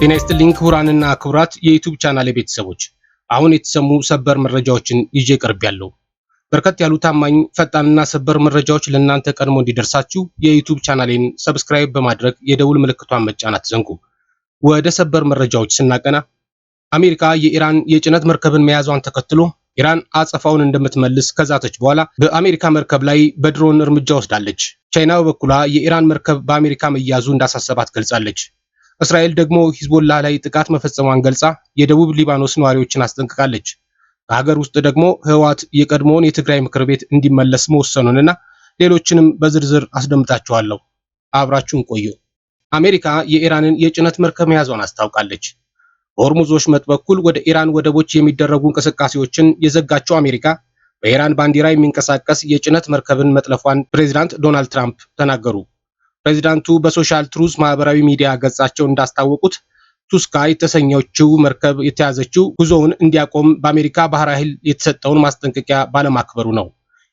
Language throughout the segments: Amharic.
ጤና ይስጥልኝ ክቡራንና ክቡራት የዩቲዩብ ቻናል ቤተሰቦች፣ አሁን የተሰሙ ሰበር መረጃዎችን ይዤ ቀርቤያለሁ። በርከት ያሉ ታማኝ ፈጣንና ሰበር መረጃዎች ለእናንተ ቀድሞ እንዲደርሳችሁ የዩቲዩብ ቻናሌን ሰብስክራይብ በማድረግ የደውል ምልክቷን መጫን አትዘንጉ። ወደ ሰበር መረጃዎች ስናቀና አሜሪካ የኢራን የጭነት መርከብን መያዟን ተከትሎ ኢራን አጸፋውን እንደምትመልስ ከዛተች በኋላ በአሜሪካ መርከብ ላይ በድሮን እርምጃ ወስዳለች። ቻይና በበኩሏ የኢራን መርከብ በአሜሪካ መያዙ እንዳሳሰባት ገልጻለች። እስራኤል ደግሞ ሂዝቦላ ላይ ጥቃት መፈጸሟን ገልጻ የደቡብ ሊባኖስ ነዋሪዎችን አስጠንቅቃለች። በሀገር ውስጥ ደግሞ ህወሓት የቀድሞውን የትግራይ ምክር ቤት እንዲመለስ መወሰኑንና ሌሎችንም በዝርዝር አስደምጣችኋለሁ። አብራችሁን ቆዩ። አሜሪካ የኢራንን የጭነት መርከብ መያዟን አስታውቃለች። በሆርሙዝ ወሽመጥ በኩል ወደ ኢራን ወደቦች የሚደረጉ እንቅስቃሴዎችን የዘጋቸው አሜሪካ በኢራን ባንዲራ የሚንቀሳቀስ የጭነት መርከብን መጥለፏን ፕሬዚዳንት ዶናልድ ትራምፕ ተናገሩ። ፕሬዚዳንቱ በሶሻል ትሩዝ ማህበራዊ ሚዲያ ገጻቸው እንዳስታወቁት ቱስካ የተሰኘችው መርከብ የተያዘችው ጉዞውን እንዲያቆም በአሜሪካ ባህር ኃይል የተሰጠውን ማስጠንቀቂያ ባለማክበሩ ነው።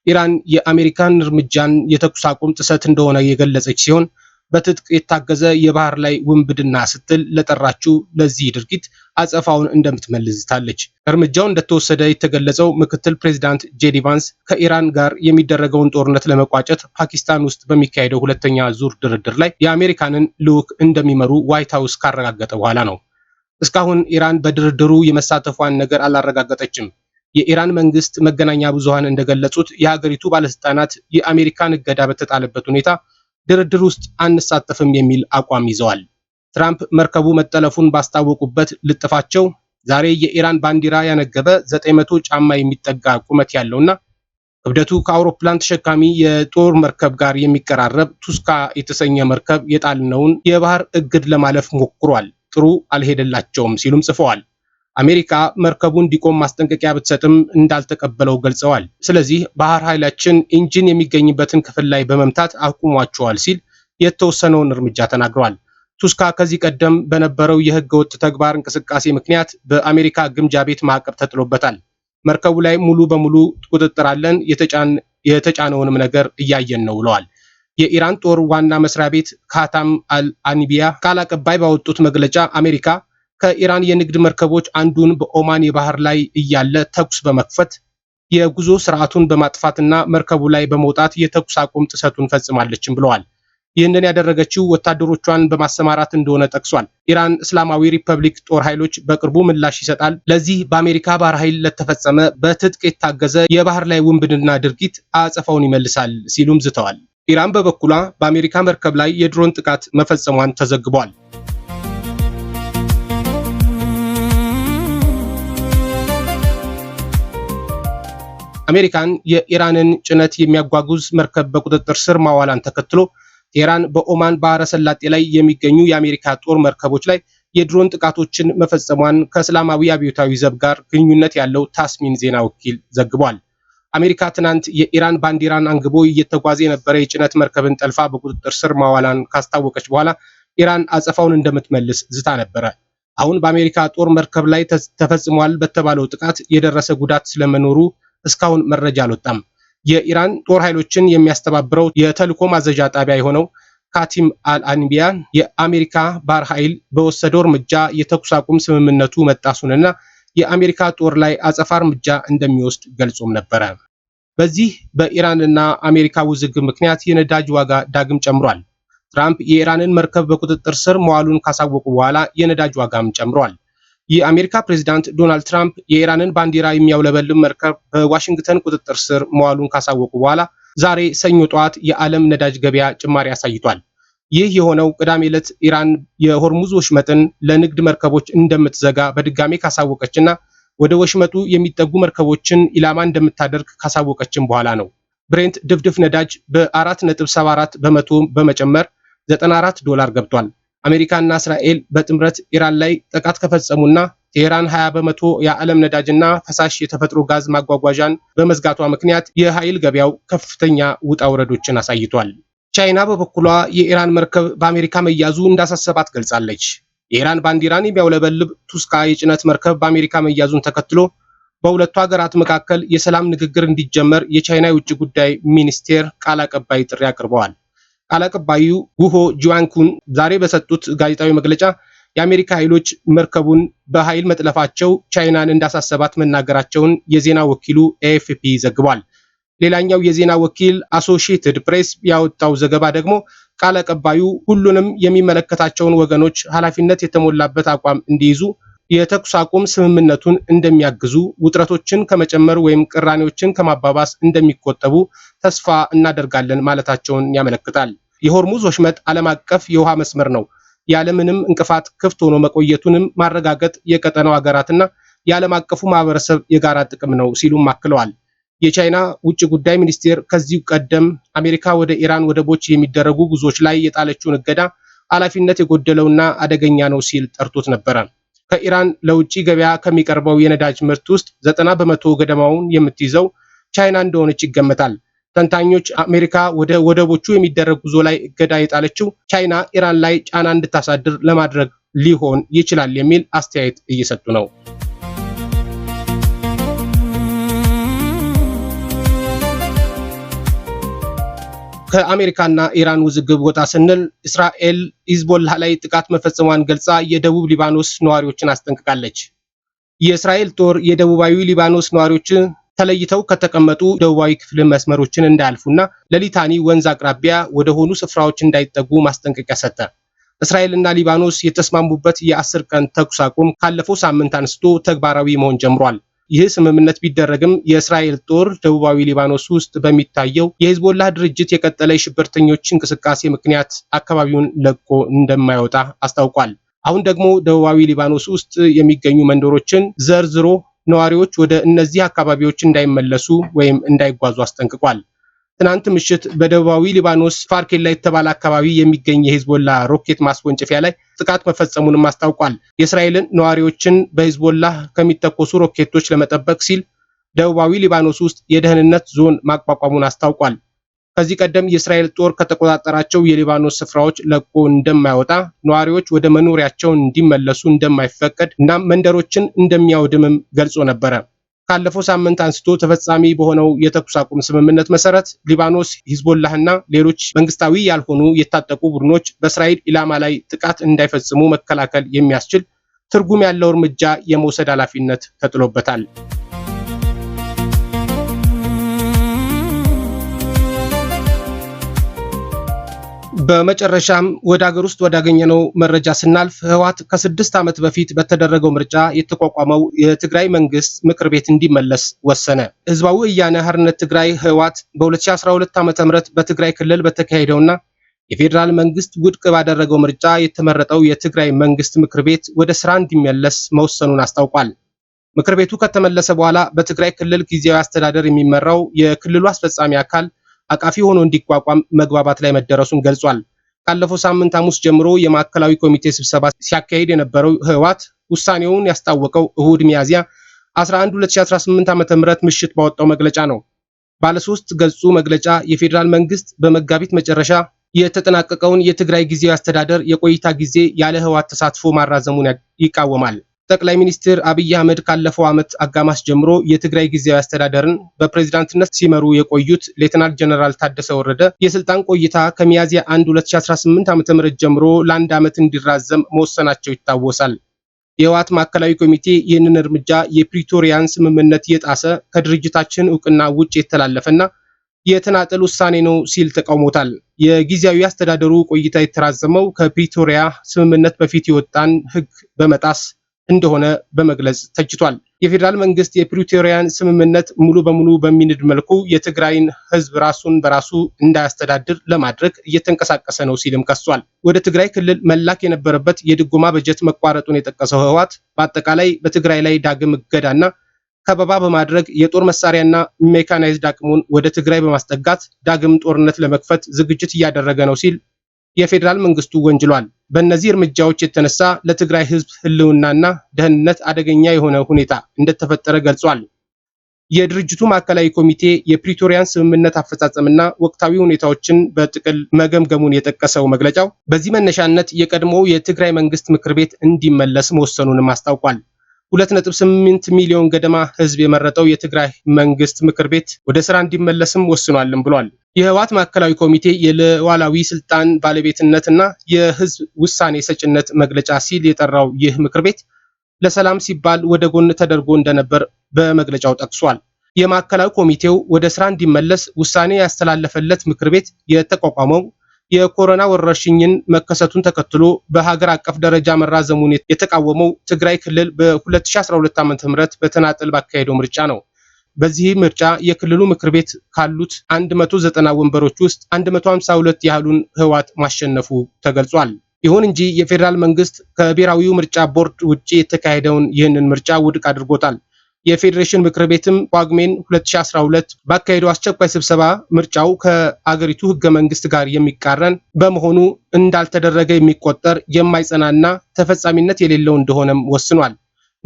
ኢራን የአሜሪካን እርምጃን የተኩስ አቁም ጥሰት እንደሆነ የገለጸች ሲሆን በትጥቅ የታገዘ የባህር ላይ ውንብድና ስትል ለጠራችው ለዚህ ድርጊት አጸፋውን እንደምትመልስታለች። እርምጃው እንደተወሰደ የተገለጸው ምክትል ፕሬዚዳንት ጄዲ ቫንስ ከኢራን ጋር የሚደረገውን ጦርነት ለመቋጨት ፓኪስታን ውስጥ በሚካሄደው ሁለተኛ ዙር ድርድር ላይ የአሜሪካንን ልዑክ እንደሚመሩ ዋይት ሀውስ ካረጋገጠ በኋላ ነው። እስካሁን ኢራን በድርድሩ የመሳተፏን ነገር አላረጋገጠችም። የኢራን መንግስት መገናኛ ብዙሃን እንደገለጹት የሀገሪቱ ባለስልጣናት የአሜሪካን እገዳ በተጣለበት ሁኔታ ድርድር ውስጥ አንሳተፍም የሚል አቋም ይዘዋል። ትራምፕ መርከቡ መጠለፉን ባስታወቁበት ልጥፋቸው ዛሬ የኢራን ባንዲራ ያነገበ 900 ጫማ የሚጠጋ ቁመት ያለውና ክብደቱ ከአውሮፕላን ተሸካሚ የጦር መርከብ ጋር የሚቀራረብ ቱስካ የተሰኘ መርከብ የጣልነውን የባህር እግድ ለማለፍ ሞክሯል፣ ጥሩ አልሄደላቸውም ሲሉም ጽፈዋል። አሜሪካ መርከቡ እንዲቆም ማስጠንቀቂያ ብትሰጥም እንዳልተቀበለው ገልጸዋል። ስለዚህ ባህር ኃይላችን ኢንጂን የሚገኝበትን ክፍል ላይ በመምታት አቁሟቸዋል ሲል የተወሰነውን እርምጃ ተናግረዋል። ቱስካ ከዚህ ቀደም በነበረው የህገ ወጥ ተግባር እንቅስቃሴ ምክንያት በአሜሪካ ግምጃ ቤት ማዕቀብ ተጥሎበታል። መርከቡ ላይ ሙሉ በሙሉ ቁጥጥር አለን፣ የተጫነውንም ነገር እያየን ነው ብለዋል። የኢራን ጦር ዋና መስሪያ ቤት ካታም አልአንቢያ ቃል አቀባይ ባወጡት መግለጫ አሜሪካ ከኢራን የንግድ መርከቦች አንዱን በኦማን የባህር ላይ እያለ ተኩስ በመክፈት የጉዞ ስርዓቱን በማጥፋትና መርከቡ ላይ በመውጣት የተኩስ አቁም ጥሰቱን ፈጽማለችም ብለዋል። ይህንን ያደረገችው ወታደሮቿን በማሰማራት እንደሆነ ጠቅሷል። ኢራን እስላማዊ ሪፐብሊክ ጦር ኃይሎች በቅርቡ ምላሽ ይሰጣል፣ ለዚህ በአሜሪካ ባህር ኃይል ለተፈጸመ በትጥቅ የታገዘ የባህር ላይ ውንብድና ድርጊት አጸፋውን ይመልሳል ሲሉም ዝተዋል። ኢራን በበኩሏ በአሜሪካ መርከብ ላይ የድሮን ጥቃት መፈጸሟን ተዘግቧል። አሜሪካን የኢራንን ጭነት የሚያጓጉዝ መርከብ በቁጥጥር ስር ማዋላን ተከትሎ ኢራን በኦማን ባህረ ሰላጤ ላይ የሚገኙ የአሜሪካ ጦር መርከቦች ላይ የድሮን ጥቃቶችን መፈጸሟን ከእስላማዊ አብዮታዊ ዘብ ጋር ግንኙነት ያለው ታስኒም ዜና ወኪል ዘግቧል። አሜሪካ ትናንት የኢራን ባንዲራን አንግቦ እየተጓዘ የነበረ የጭነት መርከብን ጠልፋ በቁጥጥር ስር ማዋላን ካስታወቀች በኋላ ኢራን አጸፋውን እንደምትመልስ ዝታ ነበረ። አሁን በአሜሪካ ጦር መርከብ ላይ ተፈጽሟል በተባለው ጥቃት የደረሰ ጉዳት ስለመኖሩ እስካሁን መረጃ አልወጣም። የኢራን ጦር ኃይሎችን የሚያስተባብረው የተልዕኮ ማዘዣ ጣቢያ የሆነው ካቲም አልአንቢያ የአሜሪካ ባህር ኃይል በወሰደው እርምጃ የተኩስ አቁም ስምምነቱ መጣሱንና የአሜሪካ ጦር ላይ አጸፋ እርምጃ እንደሚወስድ ገልጾም ነበረ። በዚህ በኢራንና አሜሪካ ውዝግብ ምክንያት የነዳጅ ዋጋ ዳግም ጨምሯል። ትራምፕ የኢራንን መርከብ በቁጥጥር ስር መዋሉን ካሳወቁ በኋላ የነዳጅ ዋጋም ጨምሯል። የአሜሪካ ፕሬዚዳንት ዶናልድ ትራምፕ የኢራንን ባንዲራ የሚያውለበልብ መርከብ በዋሽንግተን ቁጥጥር ስር መዋሉን ካሳወቁ በኋላ ዛሬ ሰኞ ጠዋት የዓለም ነዳጅ ገበያ ጭማሪ አሳይቷል። ይህ የሆነው ቅዳሜ ዕለት ኢራን የሆርሙዝ ወሽመጥን ለንግድ መርከቦች እንደምትዘጋ በድጋሜ ካሳወቀችና ወደ ወሽመጡ የሚጠጉ መርከቦችን ኢላማ እንደምታደርግ ካሳወቀችም በኋላ ነው። ብሬንት ድፍድፍ ነዳጅ በ4.74 በመቶ በመጨመር $94 ገብቷል። አሜሪካና እስራኤል በጥምረት ኢራን ላይ ጥቃት ከፈጸሙና ቴህራን 20 በመቶ የዓለም ነዳጅና ፈሳሽ የተፈጥሮ ጋዝ ማጓጓዣን በመዝጋቷ ምክንያት የኃይል ገበያው ከፍተኛ ውጣ ውረዶችን አሳይቷል። ቻይና በበኩሏ የኢራን መርከብ በአሜሪካ መያዙ እንዳሳሰባት ገልጻለች። የኢራን ባንዲራን የሚያውለበልብ ቱስካ የጭነት መርከብ በአሜሪካ መያዙን ተከትሎ በሁለቱ ሀገራት መካከል የሰላም ንግግር እንዲጀመር የቻይና የውጭ ጉዳይ ሚኒስቴር ቃል አቀባይ ጥሪ አቅርበዋል። ቃል አቀባዩ ጉሆ ጂዋንኩን ዛሬ በሰጡት ጋዜጣዊ መግለጫ የአሜሪካ ኃይሎች መርከቡን በኃይል መጥለፋቸው ቻይናን እንዳሳሰባት መናገራቸውን የዜና ወኪሉ ኤኤፍፒ ዘግቧል። ሌላኛው የዜና ወኪል አሶሺየትድ ፕሬስ ያወጣው ዘገባ ደግሞ ቃል አቀባዩ ሁሉንም የሚመለከታቸውን ወገኖች ኃላፊነት የተሞላበት አቋም እንዲይዙ የተኩስ አቁም ስምምነቱን እንደሚያግዙ፣ ውጥረቶችን ከመጨመር ወይም ቅራኔዎችን ከማባባስ እንደሚቆጠቡ ተስፋ እናደርጋለን ማለታቸውን ያመለክታል። የሆርሙዝ ወሽመጥ ዓለም አቀፍ የውሃ መስመር ነው። ያለምንም እንቅፋት ክፍት ሆኖ መቆየቱንም ማረጋገጥ የቀጠናው ሀገራትና የዓለም አቀፉ ማህበረሰብ የጋራ ጥቅም ነው ሲሉም አክለዋል። የቻይና ውጭ ጉዳይ ሚኒስቴር ከዚህ ቀደም አሜሪካ ወደ ኢራን ወደቦች የሚደረጉ ጉዞዎች ላይ የጣለችውን እገዳ ኃላፊነት የጎደለውና አደገኛ ነው ሲል ጠርቶት ነበረ። ከኢራን ለውጭ ገበያ ከሚቀርበው የነዳጅ ምርት ውስጥ 90% ገደማውን የምትይዘው ቻይና እንደሆነች ይገመታል። ተንታኞች አሜሪካ ወደ ወደቦቹ የሚደረግ ጉዞ ላይ እገዳ የጣለችው ቻይና ኢራን ላይ ጫና እንድታሳድር ለማድረግ ሊሆን ይችላል የሚል አስተያየት እየሰጡ ነው። ከአሜሪካና ኢራን ውዝግብ ወጣ ስንል እስራኤል ሂዝቦላህ ላይ ጥቃት መፈጸሟን ገልጻ የደቡብ ሊባኖስ ነዋሪዎችን አስጠንቅቃለች። የእስራኤል ጦር የደቡባዊ ሊባኖስ ነዋሪዎች ተለይተው ከተቀመጡ ደቡባዊ ክፍል መስመሮችን እንዳያልፉና ለሊታኒ ወንዝ አቅራቢያ ወደ ሆኑ ስፍራዎች እንዳይጠጉ ማስጠንቀቂያ ሰጠ። እስራኤልና ሊባኖስ የተስማሙበት የ10 ቀን ተኩስ አቁም ካለፈው ሳምንት አንስቶ ተግባራዊ መሆን ጀምሯል። ይህ ስምምነት ቢደረግም የእስራኤል ጦር ደቡባዊ ሊባኖስ ውስጥ በሚታየው የሂዝቦላህ ድርጅት የቀጠለ የሽብርተኞች እንቅስቃሴ ምክንያት አካባቢውን ለቆ እንደማይወጣ አስታውቋል። አሁን ደግሞ ደቡባዊ ሊባኖስ ውስጥ የሚገኙ መንደሮችን ዘርዝሮ ነዋሪዎች ወደ እነዚህ አካባቢዎች እንዳይመለሱ ወይም እንዳይጓዙ አስጠንቅቋል። ትናንት ምሽት በደቡባዊ ሊባኖስ ፋርኬላ የተባለ አካባቢ የሚገኝ የሂዝቦላ ሮኬት ማስወንጨፊያ ላይ ጥቃት መፈጸሙንም አስታውቋል። የእስራኤልን ነዋሪዎችን በሂዝቦላ ከሚተኮሱ ሮኬቶች ለመጠበቅ ሲል ደቡባዊ ሊባኖስ ውስጥ የደህንነት ዞን ማቋቋሙን አስታውቋል። ከዚህ ቀደም የእስራኤል ጦር ከተቆጣጠራቸው የሊባኖስ ስፍራዎች ለቆ እንደማይወጣ፣ ነዋሪዎች ወደ መኖሪያቸው እንዲመለሱ እንደማይፈቀድ እና መንደሮችን እንደሚያወድምም ገልጾ ነበረ። ካለፈው ሳምንት አንስቶ ተፈጻሚ በሆነው የተኩስ አቁም ስምምነት መሰረት ሊባኖስ ሂዝቦላህና ሌሎች መንግስታዊ ያልሆኑ የታጠቁ ቡድኖች በእስራኤል ኢላማ ላይ ጥቃት እንዳይፈጽሙ መከላከል የሚያስችል ትርጉም ያለው እርምጃ የመውሰድ ኃላፊነት ተጥሎበታል። በመጨረሻም ወደ ሀገር ውስጥ ወዳገኘነው መረጃ ስናልፍ ህወሓት ከ6 ዓመት በፊት በተደረገው ምርጫ የተቋቋመው የትግራይ መንግስት ምክር ቤት እንዲመለስ ወሰነ። ህዝባዊ ወያነ ሓርነት ትግራይ ህወሓት በ2012 ዓ.ም በትግራይ ክልል በተካሄደውና የፌዴራል መንግስት ውድቅ ባደረገው ምርጫ የተመረጠው የትግራይ መንግስት ምክር ቤት ወደ ስራ እንዲመለስ መወሰኑን አስታውቋል። ምክር ቤቱ ከተመለሰ በኋላ በትግራይ ክልል ጊዜያዊ አስተዳደር የሚመራው የክልሉ አስፈጻሚ አካል አቃፊ ሆኖ እንዲቋቋም መግባባት ላይ መደረሱን ገልጿል። ካለፈው ሳምንት ሐሙስ ጀምሮ የማዕከላዊ ኮሚቴ ስብሰባ ሲያካሂድ የነበረው ህወሓት ውሳኔውን ያስታወቀው እሁድ ሚያዝያ 11 2018 ዓ.ም ምሽት ባወጣው መግለጫ ነው። ባለ 3 ገጹ መግለጫ የፌዴራል መንግስት በመጋቢት መጨረሻ የተጠናቀቀውን የትግራይ ጊዜያዊ አስተዳደር የቆይታ ጊዜ ያለ ህወሓት ተሳትፎ ማራዘሙን ይቃወማል። ጠቅላይ ሚኒስትር አብይ አህመድ ካለፈው ዓመት አጋማሽ ጀምሮ የትግራይ ጊዜያዊ አስተዳደርን በፕሬዝዳንትነት ሲመሩ የቆዩት ሌተናል ጀነራል ታደሰ ወረደ የስልጣን ቆይታ ከሚያዝያ 1 2018 ዓ.ም ጀምሮ ለ1 ዓመት እንዲራዘም መወሰናቸው ይታወሳል። የህወሓት ማዕከላዊ ኮሚቴ ይህንን እርምጃ የፕሪቶሪያን ስምምነት የጣሰ ከድርጅታችን እውቅና ውጭ የተላለፈና የተናጠል ውሳኔ ነው ሲል ተቃውሞታል። የጊዜያዊ አስተዳደሩ ቆይታ የተራዘመው ከፕሪቶሪያ ስምምነት በፊት የወጣን ህግ በመጣስ እንደሆነ በመግለጽ ተችቷል። የፌዴራል መንግስት የፕሪቶሪያን ስምምነት ሙሉ በሙሉ በሚንድ መልኩ የትግራይን ህዝብ ራሱን በራሱ እንዳያስተዳድር ለማድረግ እየተንቀሳቀሰ ነው ሲልም ከሷል። ወደ ትግራይ ክልል መላክ የነበረበት የድጎማ በጀት መቋረጡን የጠቀሰው ህወሓት በአጠቃላይ በትግራይ ላይ ዳግም እገዳና ከበባ በማድረግ የጦር መሳሪያና ሜካናይዝድ አቅሙን ወደ ትግራይ በማስጠጋት ዳግም ጦርነት ለመክፈት ዝግጅት እያደረገ ነው ሲል የፌዴራል መንግስቱ ወንጅሏል። በእነዚህ እርምጃዎች የተነሳ ለትግራይ ህዝብ ህልውናና ደህንነት አደገኛ የሆነ ሁኔታ እንደተፈጠረ ገልጿል። የድርጅቱ ማዕከላዊ ኮሚቴ የፕሪቶሪያን ስምምነት አፈጻጸምና ወቅታዊ ሁኔታዎችን በጥቅል መገምገሙን የጠቀሰው መግለጫው በዚህ መነሻነት የቀድሞው የትግራይ መንግስት ምክር ቤት እንዲመለስ መወሰኑንም አስታውቋል። 2.8 ሚሊዮን ገደማ ህዝብ የመረጠው የትግራይ መንግስት ምክር ቤት ወደ ስራ እንዲመለስም ወስኗልም ብሏል። የህወሓት ማዕከላዊ ኮሚቴ የሉዓላዊ ስልጣን ባለቤትነትና የህዝብ ውሳኔ ሰጭነት መግለጫ ሲል የጠራው ይህ ምክር ቤት ለሰላም ሲባል ወደ ጎን ተደርጎ እንደነበር በመግለጫው ጠቅሷል። የማዕከላዊ ኮሚቴው ወደ ስራ እንዲመለስ ውሳኔ ያስተላለፈለት ምክር ቤት የተቋቋመው የኮሮና ወረርሽኝን መከሰቱን ተከትሎ በሀገር አቀፍ ደረጃ መራዘሙን የተቃወመው ትግራይ ክልል በ2012 ዓ.ም በተናጠል ባካሄደው ምርጫ ነው። በዚህ ምርጫ የክልሉ ምክር ቤት ካሉት 190 ወንበሮች ውስጥ 152 ያህሉን ህወሓት ማሸነፉ ተገልጿል። ይሁን እንጂ የፌዴራል መንግስት ከብሔራዊው ምርጫ ቦርድ ውጪ የተካሄደውን ይህንን ምርጫ ውድቅ አድርጎታል። የፌዴሬሽን ምክር ቤትም ጳጉሜን 2012 ባካሄደው አስቸኳይ ስብሰባ ምርጫው ከአገሪቱ ህገ መንግስት ጋር የሚቃረን በመሆኑ እንዳልተደረገ የሚቆጠር የማይጸናና ተፈጻሚነት የሌለው እንደሆነም ወስኗል።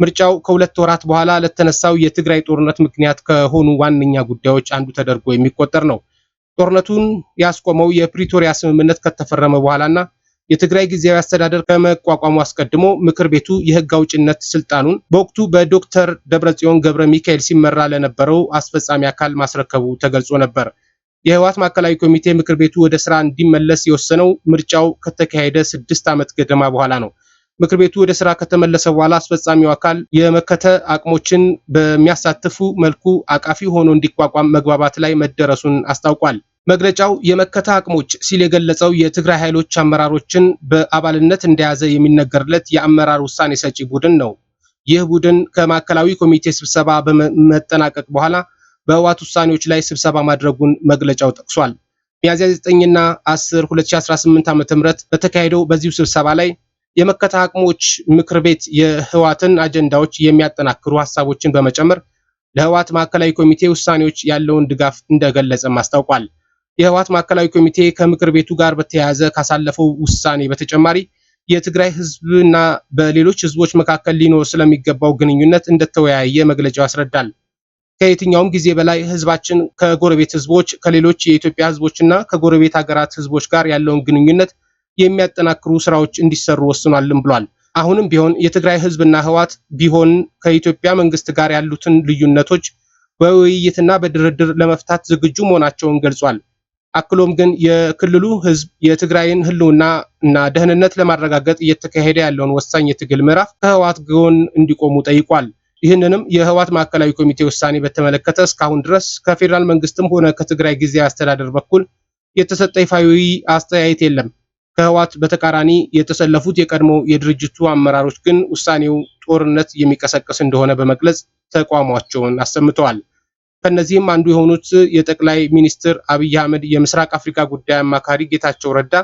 ምርጫው ከሁለት ወራት በኋላ ለተነሳው የትግራይ ጦርነት ምክንያት ከሆኑ ዋነኛ ጉዳዮች አንዱ ተደርጎ የሚቆጠር ነው። ጦርነቱን ያስቆመው የፕሪቶሪያ ስምምነት ከተፈረመ በኋላና የትግራይ ጊዜያዊ አስተዳደር ከመቋቋሙ አስቀድሞ ምክር ቤቱ የህግ አውጭነት ስልጣኑን በወቅቱ በዶክተር ደብረጽዮን ገብረ ሚካኤል ሲመራ ለነበረው አስፈጻሚ አካል ማስረከቡ ተገልጾ ነበር። የህወሓት ማዕከላዊ ኮሚቴ ምክር ቤቱ ወደ ስራ እንዲመለስ የወሰነው ምርጫው ከተካሄደ 6 ዓመት ገደማ በኋላ ነው። ምክር ቤቱ ወደ ስራ ከተመለሰ በኋላ አስፈጻሚው አካል የመከተ አቅሞችን በሚያሳትፉ መልኩ አቃፊ ሆኖ እንዲቋቋም መግባባት ላይ መደረሱን አስታውቋል። መግለጫው የመከተ አቅሞች ሲል የገለጸው የትግራይ ኃይሎች አመራሮችን በአባልነት እንደያዘ የሚነገርለት የአመራር ውሳኔ ሰጪ ቡድን ነው። ይህ ቡድን ከማዕከላዊ ኮሚቴ ስብሰባ በመጠናቀቅ በኋላ በህወሓት ውሳኔዎች ላይ ስብሰባ ማድረጉን መግለጫው ጠቅሷል። ሚያዝያ 9ና 10 2018 ዓ.ም በተካሄደው በዚሁ ስብሰባ ላይ የመከተ አቅሞች ምክር ቤት የህወሓትን አጀንዳዎች የሚያጠናክሩ ሐሳቦችን በመጨመር ለህወሓት ማዕከላዊ ኮሚቴ ውሳኔዎች ያለውን ድጋፍ እንደገለጸም አስታውቋል። የህወሓት ማዕከላዊ ኮሚቴ ከምክር ቤቱ ጋር በተያያዘ ካሳለፈው ውሳኔ በተጨማሪ የትግራይ ህዝብና በሌሎች ህዝቦች መካከል ሊኖር ስለሚገባው ግንኙነት እንደተወያየ መግለጫው ያስረዳል። ከየትኛውም ጊዜ በላይ ህዝባችን ከጎረቤት ህዝቦች፣ ከሌሎች የኢትዮጵያ ህዝቦችና ከጎረቤት ሀገራት ህዝቦች ጋር ያለውን ግንኙነት የሚያጠናክሩ ስራዎች እንዲሰሩ ወስኗልም ብሏል። አሁንም ቢሆን የትግራይ ህዝብና ህወሓት ቢሆን ከኢትዮጵያ መንግስት ጋር ያሉትን ልዩነቶች በውይይትና በድርድር ለመፍታት ዝግጁ መሆናቸውን ገልጿል። አክሎም ግን የክልሉ ህዝብ የትግራይን ህልውና እና ደህንነት ለማረጋገጥ እየተካሄደ ያለውን ወሳኝ የትግል ምዕራፍ ከህወሓት ጎን እንዲቆሙ ጠይቋል። ይህንንም የህወሓት ማዕከላዊ ኮሚቴ ውሳኔ በተመለከተ እስካሁን ድረስ ከፌዴራል መንግስትም ሆነ ከትግራይ ጊዜያዊ አስተዳደር በኩል የተሰጠ ይፋዊ አስተያየት የለም። ከህወሓት በተቃራኒ የተሰለፉት የቀድሞ የድርጅቱ አመራሮች ግን ውሳኔው ጦርነት የሚቀሰቅስ እንደሆነ በመግለጽ ተቃውሟቸውን አሰምተዋል። ከነዚህም አንዱ የሆኑት የጠቅላይ ሚኒስትር አብይ አህመድ የምስራቅ አፍሪካ ጉዳይ አማካሪ ጌታቸው ረዳ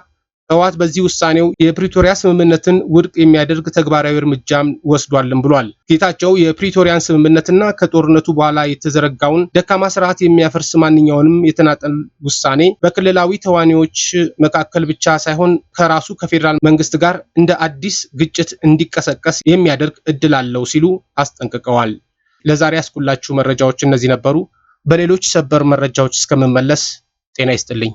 ህወሓት በዚህ ውሳኔው የፕሪቶሪያ ስምምነትን ውድቅ የሚያደርግ ተግባራዊ እርምጃም ወስዷልም ብሏል። ጌታቸው የፕሪቶሪያን ስምምነትና ከጦርነቱ በኋላ የተዘረጋውን ደካማ ስርዓት የሚያፈርስ ማንኛውንም የተናጠል ውሳኔ በክልላዊ ተዋኒዎች መካከል ብቻ ሳይሆን ከራሱ ከፌዴራል መንግስት ጋር እንደ አዲስ ግጭት እንዲቀሰቀስ የሚያደርግ እድል አለው ሲሉ አስጠንቅቀዋል። ለዛሬ ያስኩላችሁ መረጃዎች እነዚህ ነበሩ። በሌሎች ሰበር መረጃዎች እስከምመለስ ጤና ይስጥልኝ።